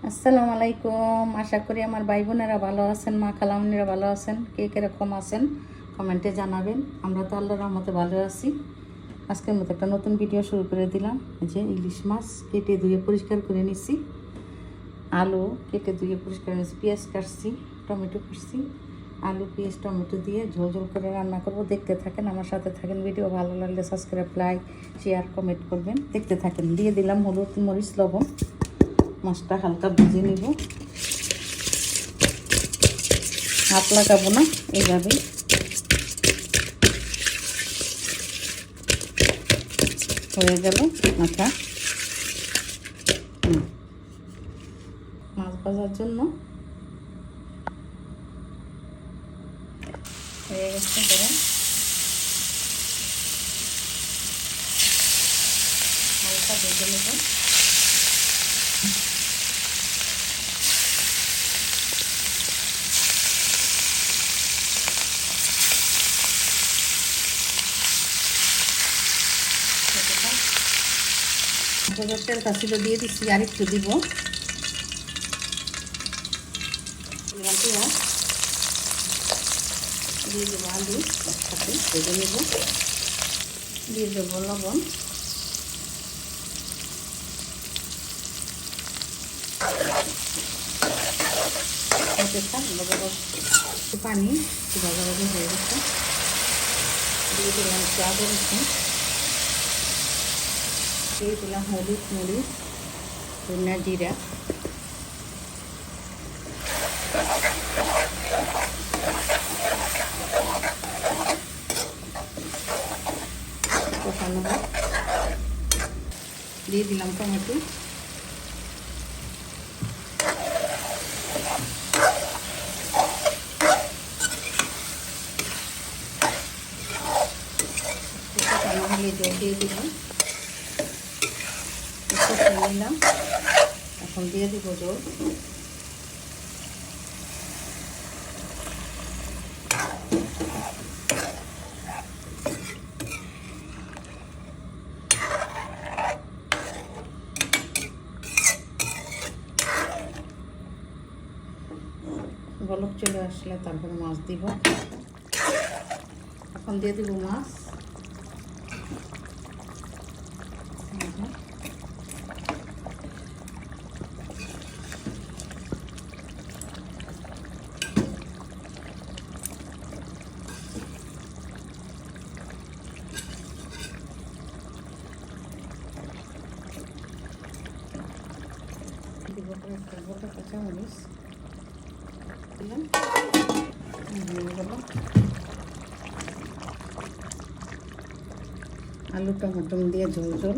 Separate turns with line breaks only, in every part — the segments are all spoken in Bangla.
আসসালামু আলাইকুম। আশা করি আমার ভাই বোনেরা ভালো আছেন, মা খালামুনিরা ভালো আছেন। কে কীরকম আছেন কমেন্টে জানাবেন। আমরা তো আল্লাহর রহমতে ভালো আছি। আজকের মতো একটা নতুন ভিডিও শুরু করে দিলাম। এই যে ইলিশ মাছ কেটে ধুয়ে পরিষ্কার করে নিছি, আলু কেটে ধুয়ে পরিষ্কার করে নিছি, পেঁয়াজ কাটছি, টমেটো কাটছি, আলু পেঁয়াজ টমেটো দিয়ে ঝোল ঝোল করে রান্না করব। দেখতে থাকেন, আমার সাথে থাকেন। ভিডিও ভালো লাগলে সাবস্ক্রাইব, লাইক, শেয়ার, কমেন্ট করবেন। দেখতে থাকেন। দিয়ে দিলাম হলুদ, মরিচ, লবণ। মাছটা হালকা ভেজে নিব, হাত লাগাবো না, এইভাবেই হয়ে গেল মাথা। মাছ ভাজার জন্য হয়ে গেছে গরম। হালকা ভেজে নেব। তেলটা ছিল দিয়ে দিচ্ছি, আর একটু দিব। দিয়ে দেবো আলু, একসাথে ভেজে নেব। দিয়ে দেবো লবণ, পানি ভাজা ভাজি হয়ে গেছে। দিয়ে দিলাম পেঁয়াজ রসুন, দিয়ে দিলাম হলুদ, মরিচ, ধনিয়া, জিরা, কষানো হয়। দিয়ে দিলাম টমেটো, কষানো হলে জল দিয়ে দিলাম, কষিয়ে নিলাম। এখন দিয়ে দিব জল। বলক চলে আসলে তারপরে মাছ দিব। এখন দিয়ে দিব মাছ। দিব একটা গোটা কাঁচামরিচ দিলাম। আলু টমেটো দিয়ে ঝোল ঝোল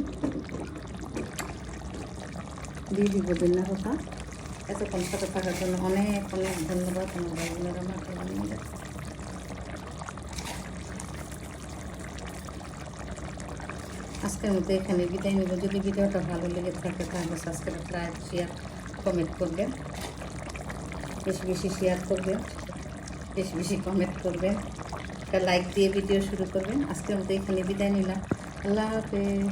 দিয়ে দিব ধনিয়া পাতা। এতক্ষণ সাথে থাকার জন্য অনেক অনেক ধন্যবাদ আমার ভাই বোনেরা, মা খালামুনিরা। আজকের মতো এখানে বিদায় নেব। যদি ভিডিওটা ভালো লেগে থাকে তাহলে সাবস্ক্রাইব, লাইক, শেয়ার, কমেন্ট করবেন। বেশি বেশি শেয়ার করবেন, বেশি বেশি কমেন্ট করবেন, একটা লাইক দিয়ে ভিডিও শুরু করবেন। আজকের মতো এখানে বিদায় নিলাম। আল্লাহ হাফেজ।